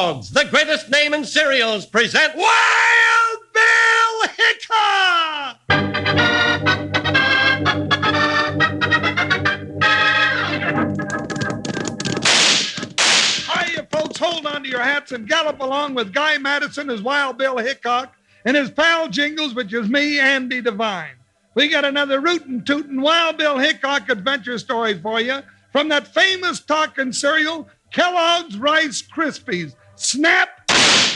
Kellogg's, the greatest name in cereals, present Wild Bill Hickok! Hiya, folks. Hold on to your hats and gallop along with Guy Madison as Wild Bill Hickok and his pal Jingles, which is me, Andy Devine. We got another rootin' tootin' Wild Bill Hickok adventure story for you from that famous talking cereal, Kellogg's Rice Krispies. Snap,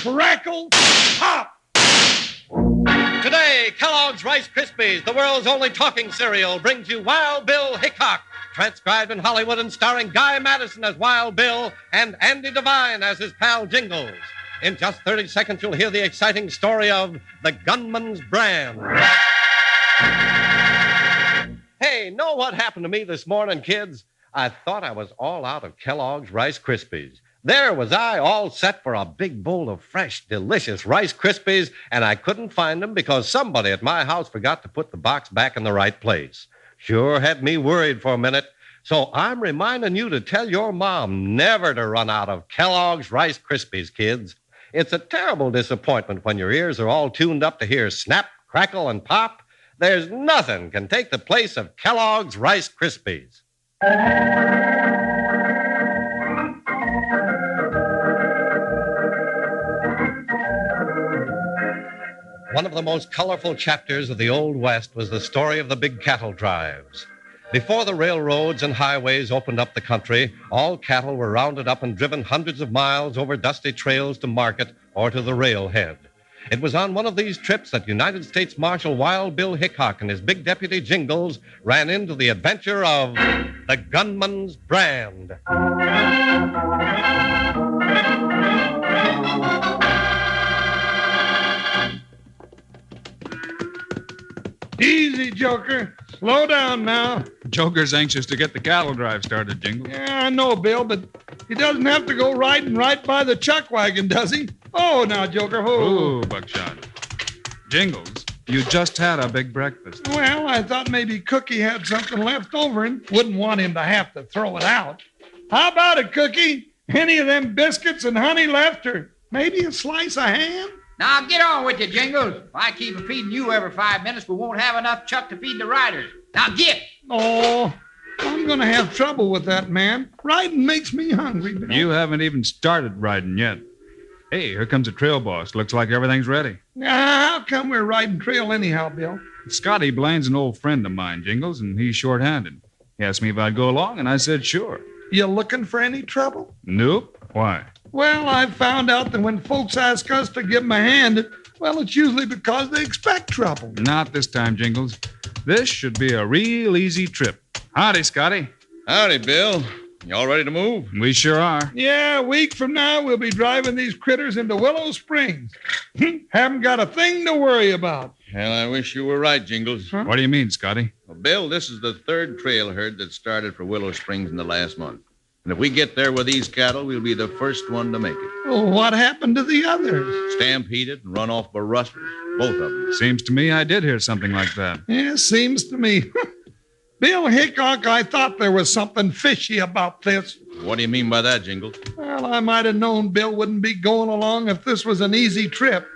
crackle, pop! Today, Kellogg's Rice Krispies, the world's only talking cereal, brings you Wild Bill Hickok, transcribed in Hollywood and starring Guy Madison as Wild Bill and Andy Devine as his pal Jingles. In just 30 seconds, you'll hear the exciting story of the Gunman's brand. Hey, know what happened to me this morning, kids? I thought I was all out of Kellogg's Rice Krispies. There was I, all set for a big bowl of fresh, delicious Rice Krispies, and I couldn't find them because somebody at my house forgot to put the box back in the right place. Sure had me worried for a minute. So I'm reminding you to tell your mom never to run out of Kellogg's Rice Krispies, kids. It's a terrible disappointment when your ears are all tuned up to hear snap, crackle, and pop. There's nothing can take the place of Kellogg's Rice Krispies. One of the most colorful chapters of the Old West was the story of the big cattle drives. Before the railroads and highways opened up the country, all cattle were rounded up and driven hundreds of miles over dusty trails to market or to the railhead. It was on one of these trips that United States Marshal Wild Bill Hickok and his big deputy Jingles ran into the adventure of the Gunman's brand. Easy, Joker. Slow down now. Joker's anxious to get the cattle drive started, Jingles. Yeah, I know, Bill, but he doesn't have to go riding right by the chuck wagon, does he? Oh, now, Joker, Ooh, Buckshot. Jingles, you just had a big breakfast. Well, I thought maybe Cookie had something left over and wouldn't want him to have to throw it out. How about it, Cookie? Any of them biscuits and honey left, or maybe a slice of ham? Now, get on with you, Jingles. If I keep feeding you every 5 minutes, we won't have enough chuck to feed the riders. Now, get! Oh, I'm going to have trouble with that, man. Riding makes me hungry, Bill. You haven't even started riding yet. Hey, here comes the trail boss. Looks like everything's ready. How come we're riding trail anyhow, Bill? Scotty Blaine's an old friend of mine, Jingles, and he's short-handed. He asked me if I'd go along, and I said sure. You looking for any trouble? Nope. Why? Well, I've found out that when folks ask us to give them a hand, well, it's usually because they expect trouble. Not this time, Jingles. This should be a real easy trip. Howdy, Scotty. Howdy, Bill. You all ready to move? We sure are. Yeah, a week from now, we'll be driving these critters into Willow Springs. Haven't got a thing to worry about. Well, I wish you were right, Jingles. Huh? What do you mean, Scotty? Well, Bill, this is the third trail herd that started for Willow Springs in the last month. And if we get there with these cattle, we'll be the first one to make it. Well, what happened to the others? Stampeded and run off by rustlers, both of them. Seems to me I did hear something like that. Yeah, seems to me. Bill Hickok, I thought there was something fishy about this. What do you mean by that, Jingles? Well, I might have known Bill wouldn't be going along if this was an easy trip.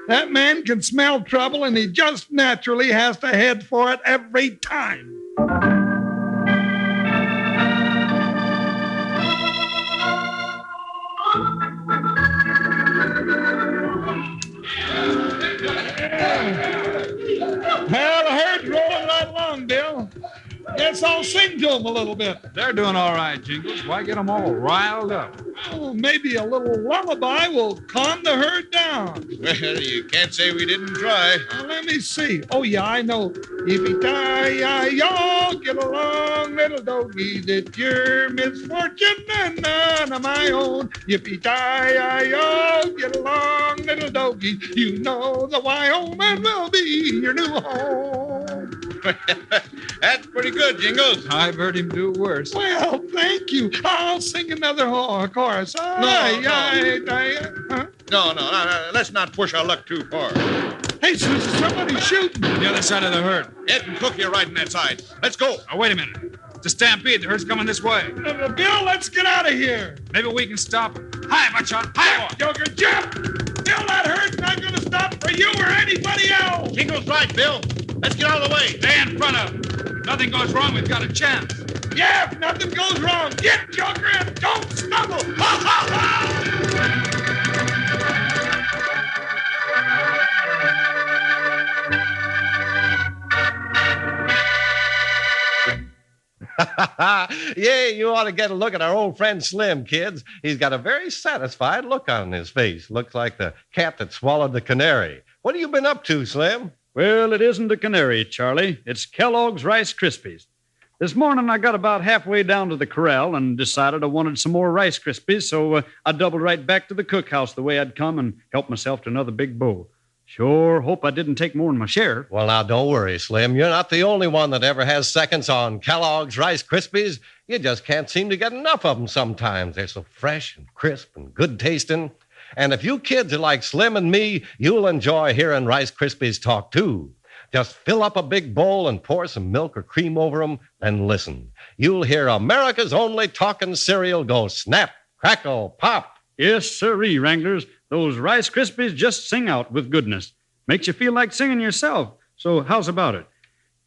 That man can smell trouble, and he just naturally has to head for it every time. Well, the herd's rolling right along, Bill. Guess I'll sing to them a little bit. They're doing all right, Jingles. Why get them all riled up? Oh, maybe a little lullaby will calm the herd down. Well, you can't say we didn't try. Let me see. Oh, yeah, I know. Yippee-ki-yi-yo, get along, little doggies. It's your misfortune and none of my own. Yippee-ki-yi-yo, get along, little doggies. You know the Wyoming will be your new home. That's pretty good, Jingles. I've heard him do worse. Well, thank you. I'll sing another chorus. No, let's not push our luck too far. Hey, Susan, somebody's shooting. The other side of the herd. Ed and Cookie are riding that side. Let's go. Oh, wait a minute. It's a stampede. The herd's coming this way. Bill, let's get out of here. Maybe we can stop it. Hi, Buckshot. Hi, boy. Joker, jump! Bill, that herd's not going to stop for you or anybody else. Jingles right, Bill. Let's get out of the way. Stay in front of him. If nothing goes wrong, we've got a chance. Yeah, if nothing goes wrong, get Joker and don't stumble. Ha, ha, ha! Yeah, you ought to get a look at our old friend Slim, kids. He's got a very satisfied look on his face. Looks like the cat that swallowed the canary. What have you been up to, Slim? Well, it isn't a canary, Charlie. It's Kellogg's Rice Krispies. This morning, I got about halfway down to the corral and decided I wanted some more Rice Krispies, so I doubled right back to the cookhouse the way I'd come and helped myself to another big bowl. Sure hope I didn't take more than my share. Well, now, don't worry, Slim. You're not the only one that ever has seconds on Kellogg's Rice Krispies. You just can't seem to get enough of them sometimes. They're so fresh and crisp and good tasting. And if you kids are like Slim and me, you'll enjoy hearing Rice Krispies talk, too. Just fill up a big bowl and pour some milk or cream over them, then listen. You'll hear America's only talking cereal go snap, crackle, pop. Yes, sirree, Wranglers. Those Rice Krispies just sing out with goodness. Makes you feel like singing yourself. So how's about it?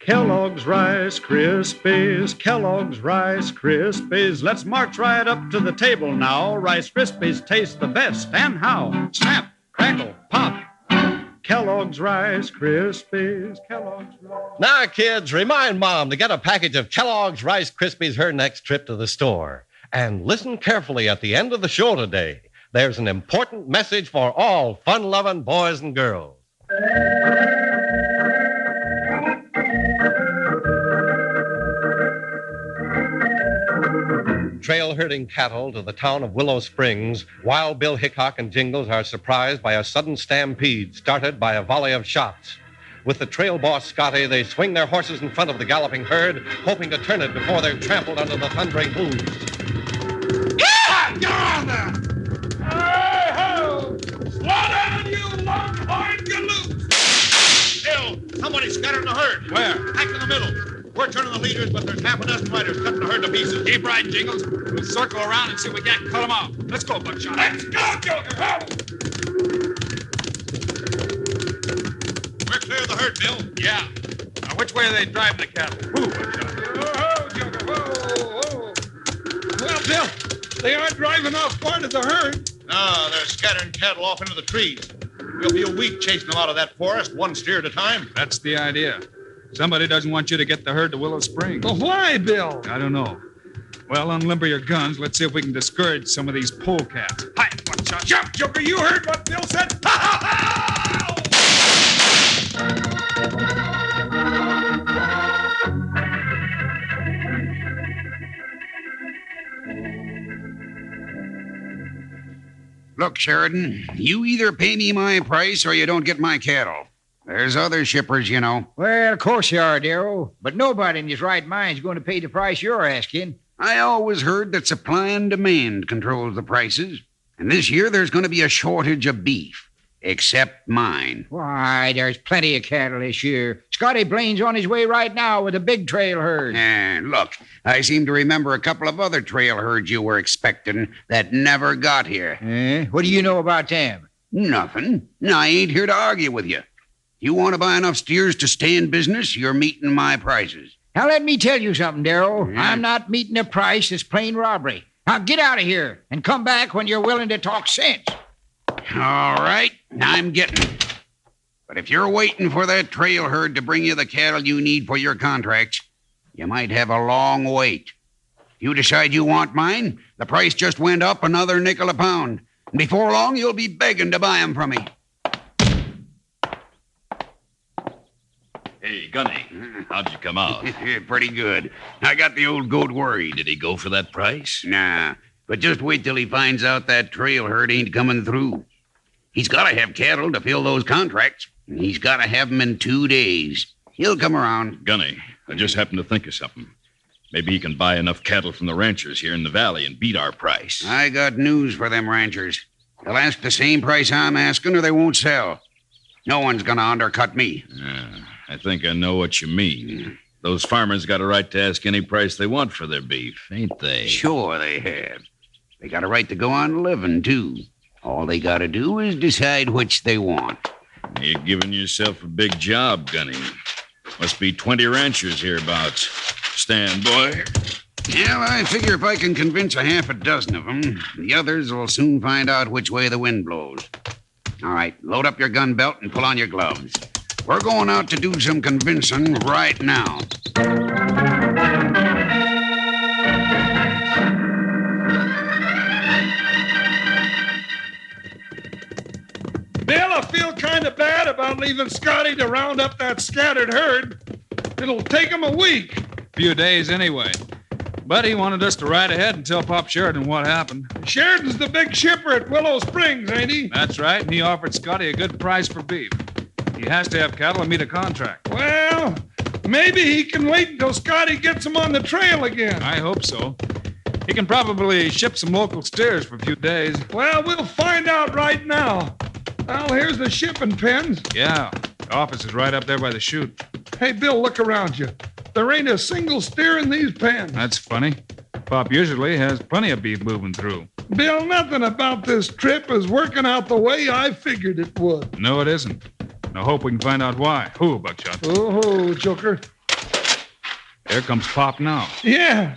Kellogg's Rice Krispies, Kellogg's Rice Krispies. Let's march right up to the table now. Rice Krispies taste the best. And how? Snap, crackle, pop. Kellogg's Rice Krispies, Kellogg's Rice. Now, kids, remind Mom to get a package of Kellogg's Rice Krispies her next trip to the store. And listen carefully at the end of the show today. There's an important message for all fun-loving boys and girls. Trail herding cattle to the town of Willow Springs, Wild Bill Hickok and Jingles are surprised by a sudden stampede started by a volley of shots. With the trail boss, Scotty, they swing their horses in front of the galloping herd, hoping to turn it before they're trampled under the thundering hooves. Yeah! Get on there! Hey-ho! Slow down, you longhorn galoot! Bill, somebody scattered the herd. Where? Back in the middle. We're turning the leaders, but there's half a dozen riders cutting the herd to pieces. Keep right, Jingles. We'll circle around and see if we can't cut them off. Let's go, Buckshot. Let's go, Joker! Ho! We're clear of the herd, Bill. Yeah. Now, which way are they driving the cattle? Who, Buckshot? Whoa, Joker! Whoa, whoa! Well, Bill, they aren't driving off part of the herd. No, they're scattering cattle off into the trees. We'll be a week chasing them out of that forest, one steer at a time. That's the idea. Somebody doesn't want you to get the herd to Willow Springs. Well, why, Bill? I don't know. Well, unlimber your guns. Let's see if we can discourage some of these polecats. Hi, Buckshot. Jump, Joker! You heard what Bill said. Ha, ha, ha! Look, Sheridan, you either pay me my price or you don't get my cattle. There's other shippers, you know. Well, of course you are, Darrow. But nobody in his right mind is going to pay the price you're asking. I always heard that supply and demand controls the prices. And this year there's going to be a shortage of beef. Except mine. Why, there's plenty of cattle this year. Scotty Blaine's on his way right now with a big trail herd. And look, I seem to remember a couple of other trail herds you were expecting that never got here. What do you know about them? Nothing. I ain't here to argue with you. You want to buy enough steers to stay in business, you're meeting my prices. Now, let me tell you something, Darrow. Yeah. I'm not meeting a price that's plain robbery. Now, get out of here and come back when you're willing to talk sense. All right, I'm getting it. But if you're waiting for that trail herd to bring you the cattle you need for your contracts, you might have a long wait. If you decide you want mine, the price just went up another nickel a pound. And before long, you'll be begging to buy them from me. Hey, Gunny, how'd you come out? Pretty good. I got the old goat worried. Did he go for that price? Nah, but just wait till he finds out that trail herd ain't coming through. He's got to have cattle to fill those contracts, and he's got to have them in 2 days. He'll come around. Gunny, I just happened to think of something. Maybe he can buy enough cattle from the ranchers here in the valley and beat our price. I got news for them ranchers. They'll ask the same price I'm asking, or they won't sell. No one's going to undercut me. I think I know what you mean. Those farmers got a right to ask any price they want for their beef, ain't they? Sure they have. They got a right to go on living, too. All they got to do is decide which they want. You're giving yourself a big job, Gunny. Must be 20 ranchers hereabouts. Stand, boy. Well, I figure if I can convince a half a dozen of them, the others will soon find out which way the wind blows. All right, load up your gun belt and pull on your gloves. We're going out to do some convincing right now. Bill, I feel kind of bad about leaving Scotty to round up that scattered herd. It'll take him a week. Few days anyway. But he wanted us to ride ahead and tell Pop Sheridan what happened. Sheridan's the big shipper at Willow Springs, ain't he? That's right, and he offered Scotty a good price for beef. He has to have cattle and meet a contract. Well, maybe he can wait until Scotty gets him on the trail again. I hope so. He can probably ship some local steers for a few days. Well, we'll find out right now. Well, here's the shipping pens. Yeah, the office is right up there by the chute. Hey, Bill, look around you. There ain't a single steer in these pens. That's funny. Pop usually has plenty of beef moving through. Bill, nothing about this trip is working out the way I figured it would. No, it isn't. I hope we can find out why. Who, Buckshot? Oh, Joker. There comes Pop now. Yeah,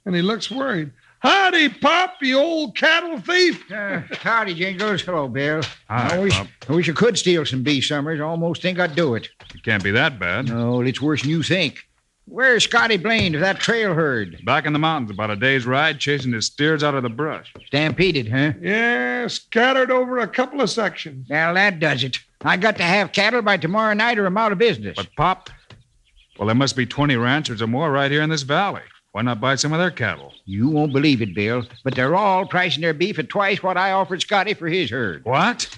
and he looks worried. Howdy, Pop, you old cattle thief. Howdy, Jingles. Hello, Bill. Hi, Pop. I wish I could steal some beef summers. Almost think I'd do it. It can't be that bad. No, it's worse than you think. Where's Scotty Blaine of that trail herd? Back in the mountains, about a day's ride, chasing his steers out of the brush. Stampeded, huh? Yeah, scattered over a couple of sections. Well, that does it. I got to have cattle by tomorrow night or I'm out of business. But, Pop, well, there must be 20 ranchers or more right here in this valley. Why not buy some of their cattle? You won't believe it, Bill, but they're all pricing their beef at twice what I offered Scotty for his herd. What?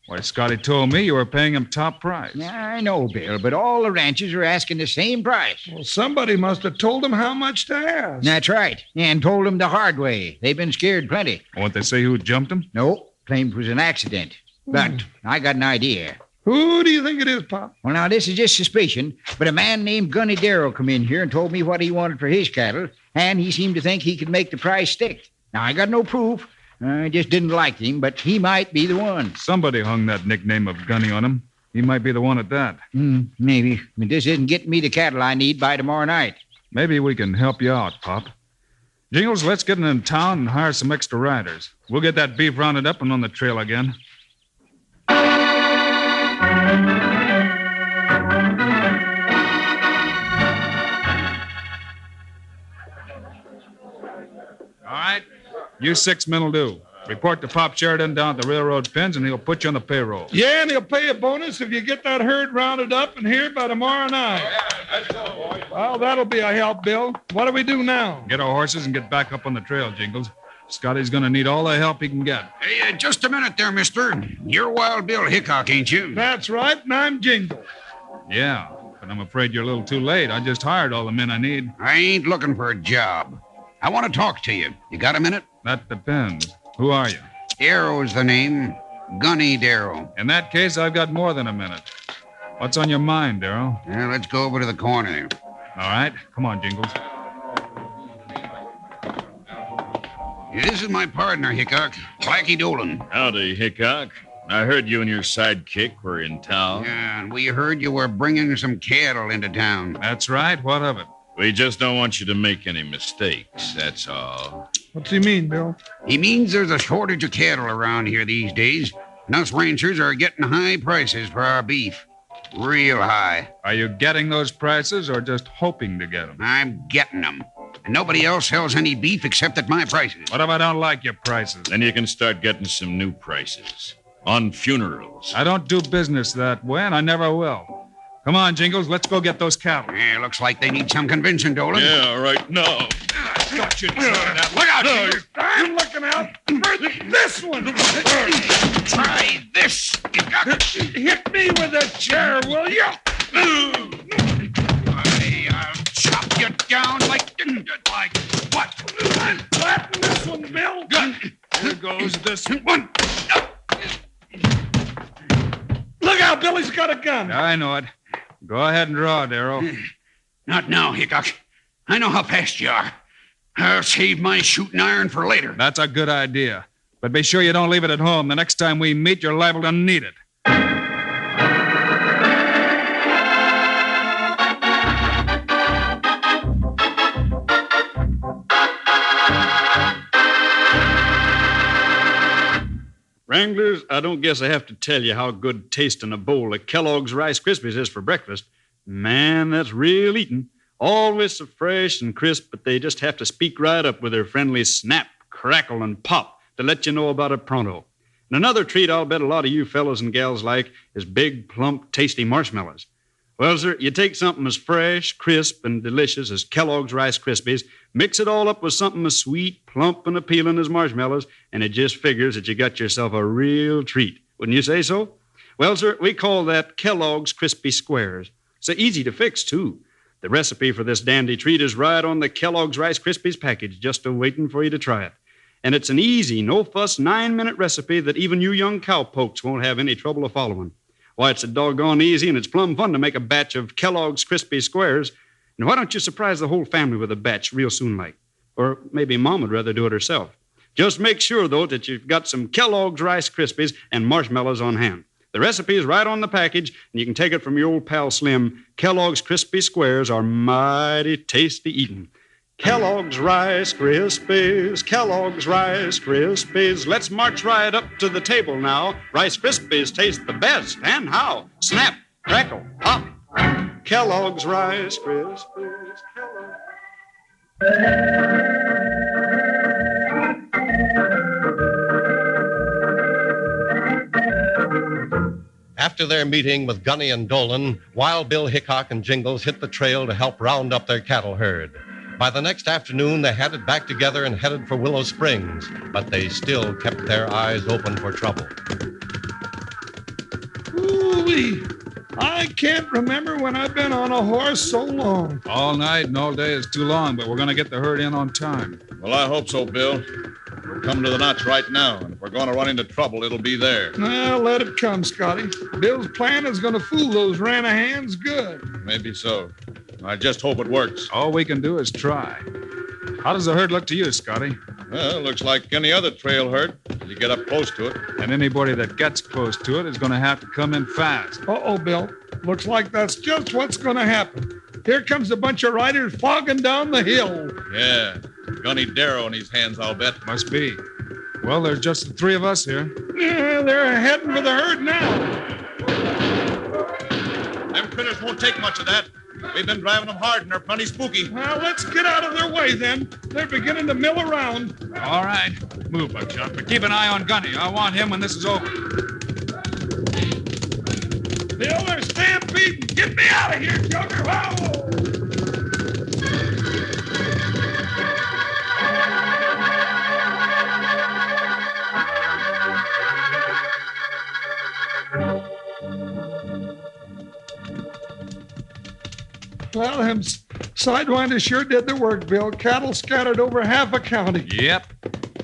Why, Scotty told me you were paying him top price. I know, Bill, but all the ranchers are asking the same price. Well, somebody must have told him how much to ask. That's right, and told them the hard way. They've been scared plenty. Won't they say who jumped him? No, claimed it was an accident. But I got an idea. Who do you think it is, Pop? Well, now, this is just suspicion, but a man named Gunny Darrell come in here and told me what he wanted for his cattle, and he seemed to think he could make the price stick. Now, I got no proof. I just didn't like him, but he might be the one. Somebody hung that nickname of Gunny on him. He might be the one at that. Maybe. But this isn't getting me the cattle I need by tomorrow night. Maybe we can help you out, Pop. Jingles, let's get into town and hire some extra riders. We'll get that beef rounded up and on the trail again. All right. You 6 men will do. Report to Pop Sheridan down at the railroad pens, and he'll put you on the payroll. Yeah, and he'll pay a bonus if you get that herd rounded up and here by tomorrow night. Well, that'll be a help, Bill. What do we do now? Get our horses and get back up on the trail, Jingles. Scotty's going to need all the help he can get. Hey, just a minute there, mister. You're Wild Bill Hickok, ain't you? That's right, and I'm Jingles. Yeah, but I'm afraid you're a little too late. I just hired all the men I need. I ain't looking for a job. I want to talk to you. You got a minute? That depends. Who are you? Darrow's the name. Gunny Darrow. In that case, I've got more than a minute. What's on your mind, Darrow? Well, let's go over to the corner. All right. Come on, Jingles. This is my partner, Hickok, Blackie Dolan. Howdy, Hickok. I heard you and your sidekick were in town. Yeah, and we heard you were bringing some cattle into town. That's right. What of it? We just don't want you to make any mistakes, that's all. What's he mean, Bill? He means there's a shortage of cattle around here these days, and us ranchers are getting high prices for our beef. Real high. Are you getting those prices or just hoping to get them? I'm getting them. And nobody else sells any beef except at my prices. What if I don't like your prices? Then you can start getting some new prices. On funerals. I don't do business that way, and I never will. Come on, Jingles, let's go get those cattle. Yeah, looks like they need some convincing, Dolan. Yeah, right now. Got you trying that. Look out, Jingles. I'm looking out for this one. Try this. Hit me with a chair, will you? I'll chop you down like what? Flatten this one, Bill. Here goes this one. Look out, Billy's got a gun. I know it. Go ahead and draw, Darrow. Not now, Hickok. I know how fast you are. I'll save my shooting iron for later. That's a good idea. But be sure you don't leave it at home. The next time we meet, you're liable to need it. Wranglers, I don't guess I have to tell you how good tasting a bowl of Kellogg's Rice Krispies is for breakfast. Man, that's real eating. Always so fresh and crisp, but they just have to speak right up with their friendly snap, crackle, and pop to let you know about it pronto. And another treat I'll bet a lot of you fellows and gals like is big, plump, tasty marshmallows. Well, sir, you take something as fresh, crisp, and delicious as Kellogg's Rice Krispies, mix it all up with something as sweet, plump, and appealing as marshmallows, and it just figures that you got yourself a real treat. Wouldn't you say so? Well, sir, we call that Kellogg's Crispy Squares. So easy to fix, too. The recipe for this dandy treat is right on the Kellogg's Rice Krispies package, just waiting for you to try it. And it's an easy, no-fuss, 9-minute recipe that even you young cowpokes won't have any trouble of following. Why, it's a doggone easy, and it's plumb fun to make a batch of Kellogg's Crispy Squares. And why don't you surprise the whole family with a batch real soon like? Or maybe Mom would rather do it herself. Just make sure, though, that you've got some Kellogg's Rice Krispies and marshmallows on hand. The recipe is right on the package, and you can take it from your old pal Slim. Kellogg's Crispy Squares are mighty tasty eating. Kellogg's Rice Krispies, Kellogg's Rice Krispies. Let's march right up to the table now. Rice Krispies taste the best, and how? Snap, crackle, pop. Kellogg's Rice Krispies, After their meeting with Gunny and Dolan, Wild Bill Hickok and Jingles hit the trail to help round up their cattle herd. By the next afternoon, they had it back together and headed for Willow Springs, but they still kept their eyes open for trouble. Ooh-wee. I can't remember when I've been on a horse so long. All night and all day is too long, but we're going to get the herd in on time. Well, I hope so, Bill. We're coming to the notch right now, and if we're going to run into trouble, it'll be there. Well, let it come, Scotty. Bill's plan is going to fool those Ranahans good. Maybe so. I just hope it works. All we can do is try. How does the herd look to you, Scotty? Well, it looks like any other trail herd. You get up close to it. And anybody that gets close to it is going to have to come in fast. Uh-oh, Bill. Looks like that's just what's going to happen. Here comes a bunch of riders fogging down the hill. Yeah. Gunny Darrow in his hands, I'll bet. Must be. Well, there's just the three of us here. Yeah, they're heading for the herd now. Them critters won't take much of that. We've been driving them hard, and they're plenty spooky. Well, let's get out of their way, then. They're beginning to mill around. All right. Move, Buckshot, but keep an eye on Gunny. I want him when this is over. Bill, they're stampeding. Get me out of here, Joker. Whoa! Well, them sidewinders sure did the work, Bill. Cattle scattered over half a county. Yep.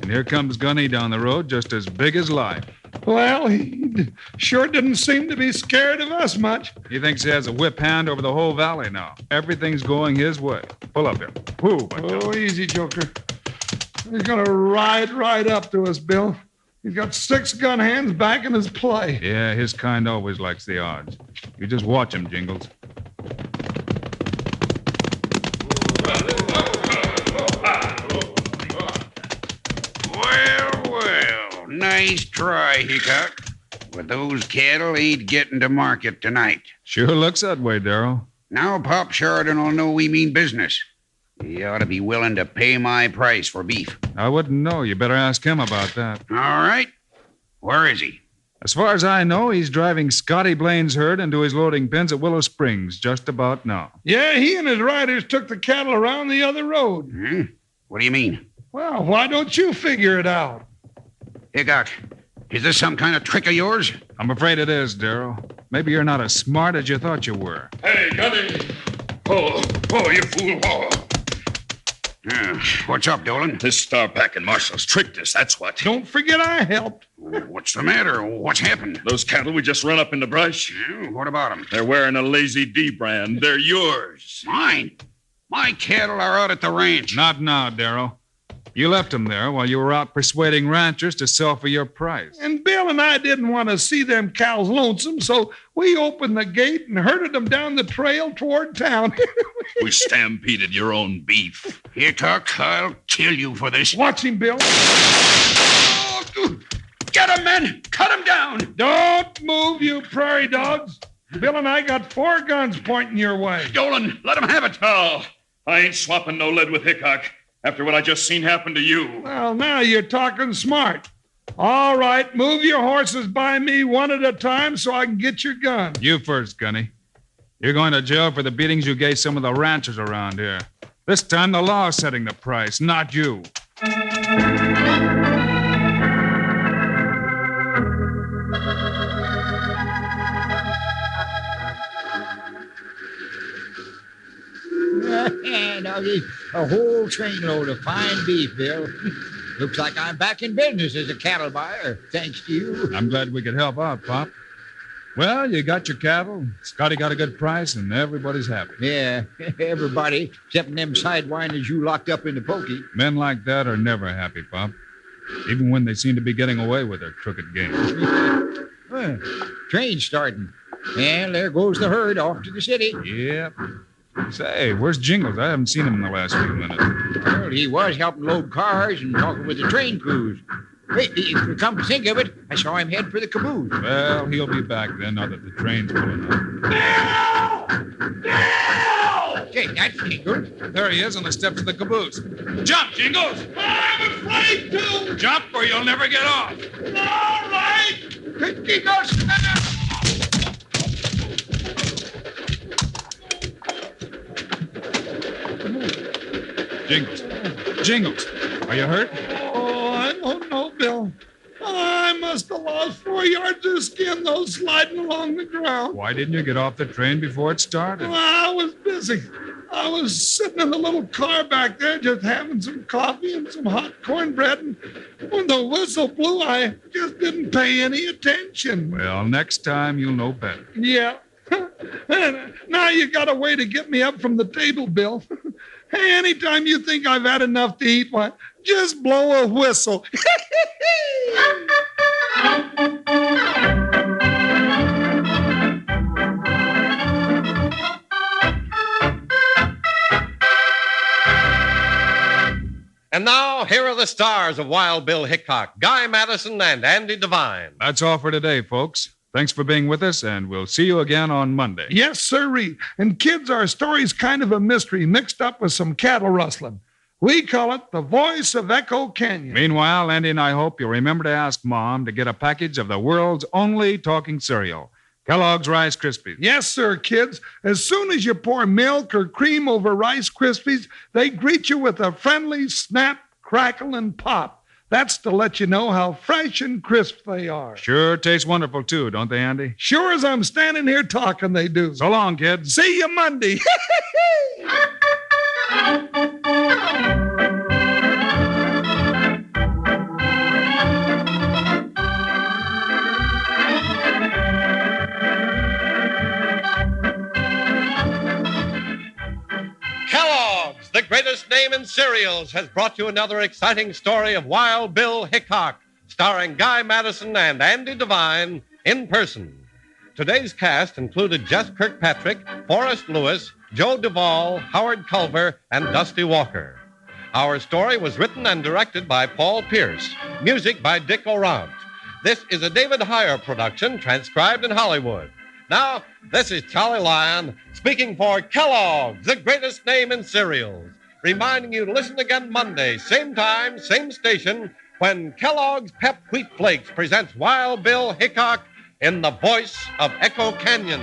And here comes Gunny down the road, just as big as life. Well, he sure didn't seem to be scared of us much. He thinks he has a whip hand over the whole valley now. Everything's going his way. Pull up here. Whoo, Oh, easy, Joker. He's going to ride right up to us, Bill. He's got 6 gun hands back in his play. Yeah, his kind always likes the odds. You just watch him, Jingles. Well, nice try, Hickok. But those cattle ain't getting to market tonight. Sure looks that way, Darrow. Now Pop Sheridan will know we mean business. He ought to be willing to pay my price for beef. I wouldn't know. You better ask him about that. All right. Where is he? As far as I know, he's driving Scotty Blaine's herd into his loading pens at Willow Springs just about now. Yeah, he and his riders took the cattle around the other road. What do you mean? Well, why don't you figure it out? Hickok, is this some kind of trick of yours? I'm afraid it is, Darrow. Maybe you're not as smart as you thought you were. Hey, Gunny! Oh, you fool! Oh. What's up, Dolan? This Starpack and Marshall's tricked us, that's what. Don't forget I helped. What's the matter? What's happened? Those cattle we just run up in the brush. What about them? They're wearing a Lazy D brand. They're yours. Mine? My cattle are out at the ranch. Not now, Darrell. You left them there while you were out persuading ranchers to sell for your price. And Bill and I didn't want to see them cows lonesome, so we opened the gate and herded them down the trail toward town. We stampeded your own beef. Hickok, I'll kill you for this. Watch him, Bill. Get him, men! Cut him down! Don't move, you prairie dogs. Bill and I got 4 guns pointing your way. Dolan, let him have it. No, I ain't swapping no lead with Hickok after what I just seen happen to you. Well, now you're talking smart. All right, move your horses by me one at a time so I can get your gun. You first, Gunny. You're going to jail for the beatings you gave some of the ranchers around here. This time the law's setting the price, not you. Doggy, a whole trainload of fine beef, Bill. Looks like I'm back in business as a cattle buyer, thanks to you. I'm glad we could help out, Pop. Well, you got your cattle, Scotty got a good price, and everybody's happy. Yeah, everybody, except them sidewinders you locked up in the pokey. Men like that are never happy, Pop, even when they seem to be getting away with their crooked game. Train's starting. And there goes the herd off to the city. Yep. Say, where's Jingles? I haven't seen him in the last few minutes. Well, he was helping load cars and talking with the train crews. Wait, come to think of it, I saw him head for the caboose. Well, he'll be back then, now that the train's pulling up. Bill! Hey, that's Jingles. There he is on the steps of the caboose. Jump, Jingles! I'm afraid to. Jump or you'll never get off. All right. Jingles! Jingles, are you hurt? Oh, I don't know, Bill. I must have lost 4 yards of skin, though, sliding along the ground. Why didn't you get off the train before it started? Well, I was busy. I was sitting in the little car back there just having some coffee and some hot cornbread, and when the whistle blew, I just didn't pay any attention. Well, next time you'll know better. Yeah. And now you got a way to get me up from the table, Bill. Hey, anytime you think I've had enough to eat, why, just blow a whistle. And now, here are the stars of Wild Bill Hickok, Guy Madison, and Andy Devine. That's all for today, folks. Thanks for being with us, and we'll see you again on Monday. Yes, sirree. And kids, our story's kind of a mystery mixed up with some cattle rustling. We call it The Voice of Echo Canyon. Meanwhile, Andy and I hope you'll remember to ask Mom to get a package of the world's only talking cereal, Kellogg's Rice Krispies. Yes, sir, kids. As soon as you pour milk or cream over Rice Krispies, they greet you with a friendly snap, crackle, and pop. That's to let you know how fresh and crisp they are. Sure taste wonderful, too, don't they, Andy? Sure as I'm standing here talking, they do. So long, kids. See you Monday. Kellogg's, the greatest name in cereals, has brought you another exciting story of Wild Bill Hickok, starring Guy Madison and Andy Devine in person. Today's cast included Jess Kirkpatrick, Forrest Lewis, Joe Duvall, Howard Culver, and Dusty Walker. Our story was written and directed by Paul Pierce. Music by Dick Orant. This is a David Heyer production, transcribed in Hollywood. Now, this is Charlie Lyon speaking for Kellogg's, the greatest name in cereals, reminding you to listen again Monday, same time, same station, when Kellogg's Pep Wheat Flakes presents Wild Bill Hickok in The Voice of Echo Canyon.